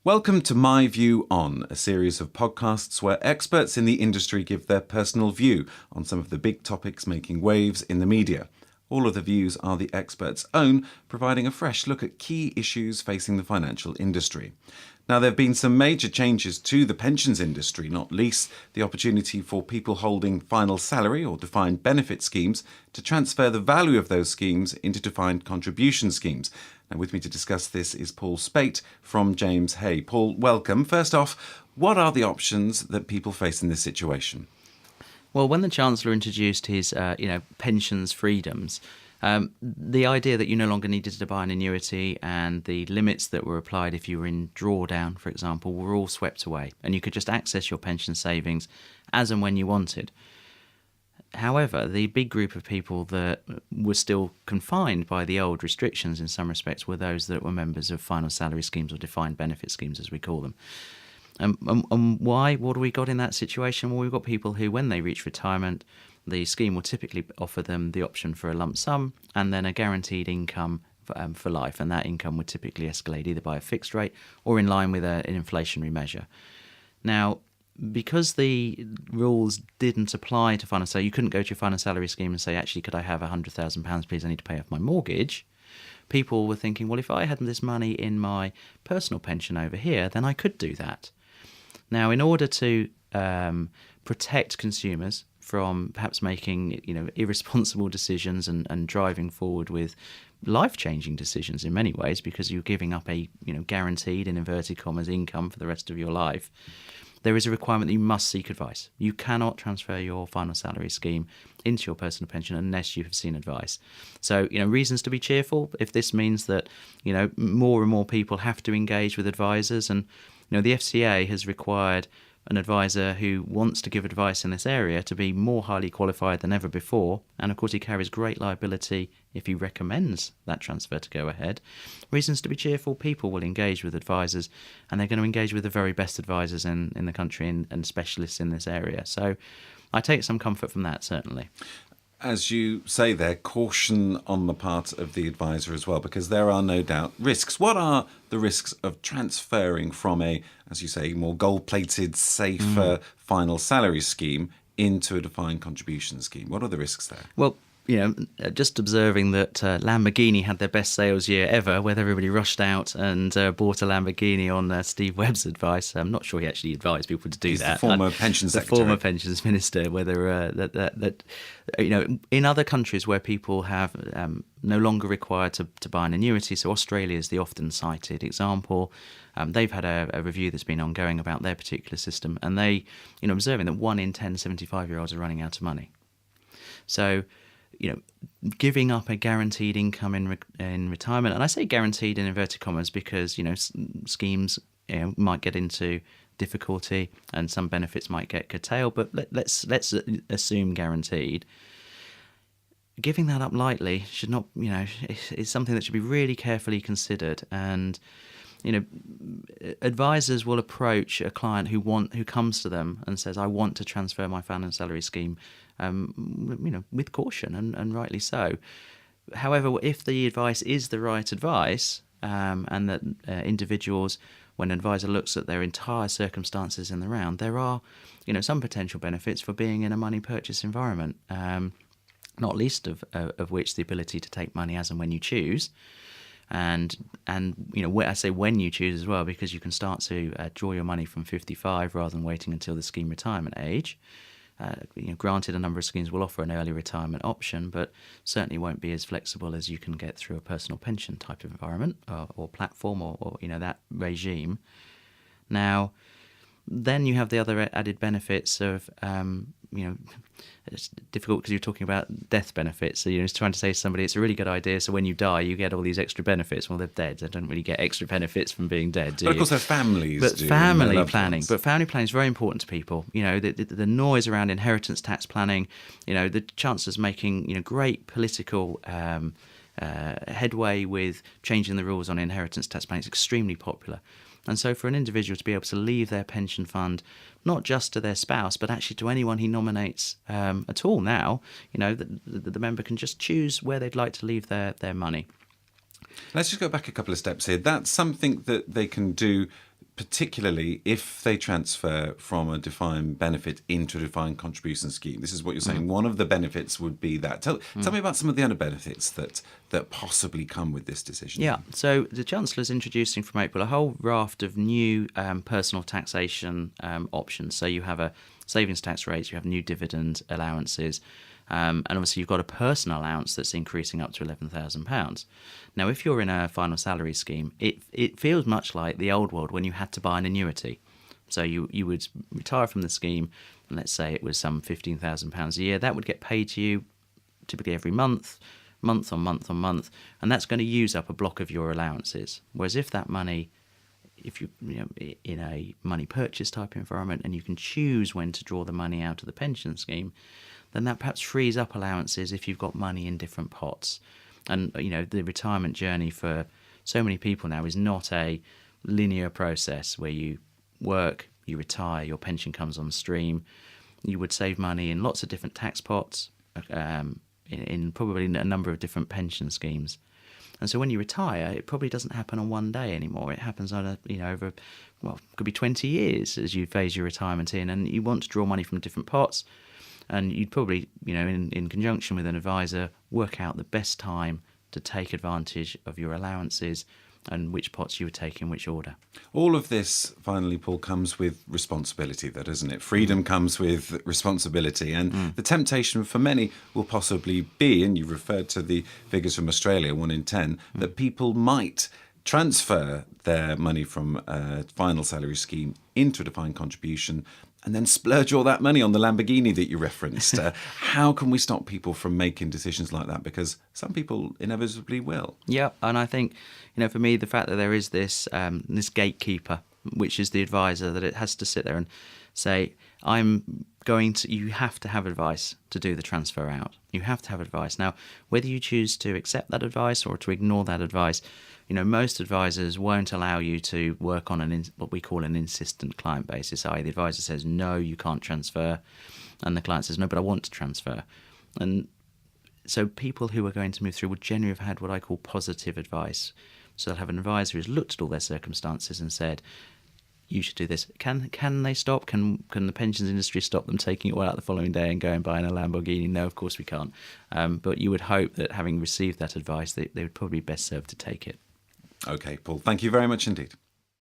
Welcome to My View On, a series of podcasts where experts in the industry give their personal view on some of the big topics making waves in the media. All of the views are the experts' own, providing a fresh look at key issues facing the financial industry. Now, there have been some major changes to the pensions industry, not least the opportunity for people holding final salary or defined benefit schemes to transfer the value of those schemes into defined contribution schemes. Now, with me to discuss this is Paul Speight from James Hay. Paul, welcome. First off, what are the options that people face in this situation? Well, when the Chancellor introduced his, pensions freedoms, the idea that you no longer needed to buy an annuity and the limits that were applied if you were in drawdown, for example, were all swept away, and you could just access your pension savings as and when you wanted. However, the big group of people that were still confined by the old restrictions in some respects were those that were members of final salary schemes or defined benefit schemes, as we call them. And why? What have we got in that situation? Well, we've got people who, when they reach retirement, the scheme will typically offer them the option for a lump sum and then a guaranteed income for life. And that income would typically escalate either by a fixed rate or in line with an inflationary measure. Now, because the rules didn't apply to final salary, you couldn't go to your final salary scheme and say, actually, could I have £100,000, please? I need to pay off my mortgage. People were thinking, well, if I had this money in my personal pension over here, then I could do that. Now, in order to protect consumers from perhaps making irresponsible decisions and driving forward with life-changing decisions in many ways, because you're giving up a guaranteed, in inverted commas, income for the rest of your life, there is a requirement that you must seek advice. You cannot transfer your final salary scheme into your personal pension unless you have seen advice. So, reasons to be cheerful if this means that, more and more people have to engage with advisors. And, the FCA has required an advisor who wants to give advice in this area to be more highly qualified than ever before. And of course, he carries great liability if he recommends that transfer to go ahead. Reasons to be cheerful: people will engage with advisors, and they're going to engage with the very best advisors in the country and specialists in this area. So I take some comfort from that, certainly. As you say there, caution on the part of the advisor as well, because there are no doubt risks. What are the risks of transferring from a, as you say, more gold-plated, safer final salary scheme into a defined contribution scheme? What are the risks there? Well, just observing that Lamborghini had their best sales year ever, where everybody rushed out and bought a Lamborghini on Steve Webb's advice. I'm not sure he actually advised people to do that. The former pensions secretary. The former pensions minister. Whether in other countries where people have no longer required to buy an annuity, so Australia is the often cited example. They've had a review that's been ongoing about their particular system, and they, observing that 1 in 10 75-year-olds are running out of money. So, giving up a guaranteed income in retirement, and I say guaranteed in inverted commas because, schemes might get into difficulty and some benefits might get curtailed, but let's assume guaranteed. Giving that up lightly should not, is something that should be really carefully considered. And advisors will approach a client who comes to them and says, I want to transfer my final salary scheme, with caution, and rightly so. However, if the advice is the right advice, and that individuals, when an advisor looks at their entire circumstances in the round, there are, some potential benefits for being in a money purchase environment, not least of which the ability to take money as and when you choose. And I say when you choose as well, because you can start to draw your money from 55 rather than waiting until the scheme retirement age. Granted, a number of schemes will offer an early retirement option, but certainly won't be as flexible as you can get through a personal pension type of environment or platform or that regime. Now, then you have the other added benefits of, it's difficult because you're talking about death benefits. So it's trying to say to somebody, it's a really good idea, so when you die, you get all these extra benefits. Well, they're dead. They don't really get extra benefits from being dead, do you? But of course, their families But do. Family planning. But family planning is very important to people. The noise around inheritance tax planning, the Chancellor's making, great political headway with changing the rules on inheritance tax planning. It's extremely popular. And so for an individual to be able to leave their pension fund, not just to their spouse, but actually to anyone he nominates at all now, the member can just choose where they'd like to leave their money. Let's just go back a couple of steps here. That's something that they can do particularly if they transfer from a defined benefit into a defined contribution scheme. This is what you're saying. One of the benefits would be that. Tell me about some of the other benefits that possibly come with this decision. Yeah, so the Chancellor's introducing from April a whole raft of new personal taxation options. So you have a savings tax rate, you have new dividend allowances, and obviously you've got a personal allowance that's increasing up to £11,000. Now, if you're in a final salary scheme, it feels much like the old world when you had to buy an annuity. So you would retire from the scheme, and let's say it was some £15,000 a year. That would get paid to you typically every month on month, and that's going to use up a block of your allowances. Whereas if that money, if you in a money purchase type environment, and you can choose when to draw the money out of the pension scheme, then that perhaps frees up allowances if you've got money in different pots. And the retirement journey for so many people now is not a linear process where you work, you retire, your pension comes on stream. You would save money in lots of different tax pots, in probably a number of different pension schemes. And so when you retire, it probably doesn't happen on one day anymore. It happens on over, could be 20 years as you phase your retirement in, and you want to draw money from different pots. And you'd probably, in conjunction with an advisor, work out the best time to take advantage of your allowances and which pots you would take in which order. All of this, finally, Paul, comes with responsibility, though, doesn't it? Freedom comes with responsibility. And the temptation for many will possibly be, and you referred to the figures from Australia, 1 in 10, that people might transfer their money from a final salary scheme into a defined contribution and then splurge all that money on the Lamborghini that you referenced. How can we stop people from making decisions like that? Because some people inevitably will. Yeah, and I think, for me, the fact that there is this this gatekeeper, which is the advisor, that it has to sit there and say, you have to have advice to do the transfer out. You have to have advice. Now, whether you choose to accept that advice or to ignore that advice, most advisors won't allow you to work on what we call an insistent client basis, i.e. the advisor says, no, you can't transfer, and the client says, no, but I want to transfer. And so people who are going to move through would generally have had what I call positive advice. So they'll have an advisor who's looked at all their circumstances and said, you should do this. Can they stop? Can the pensions industry stop them taking it all out the following day and going and buying a Lamborghini? No, of course we can't. But you would hope that having received that advice, they would probably be best served to take it. Okay, Paul, thank you very much indeed.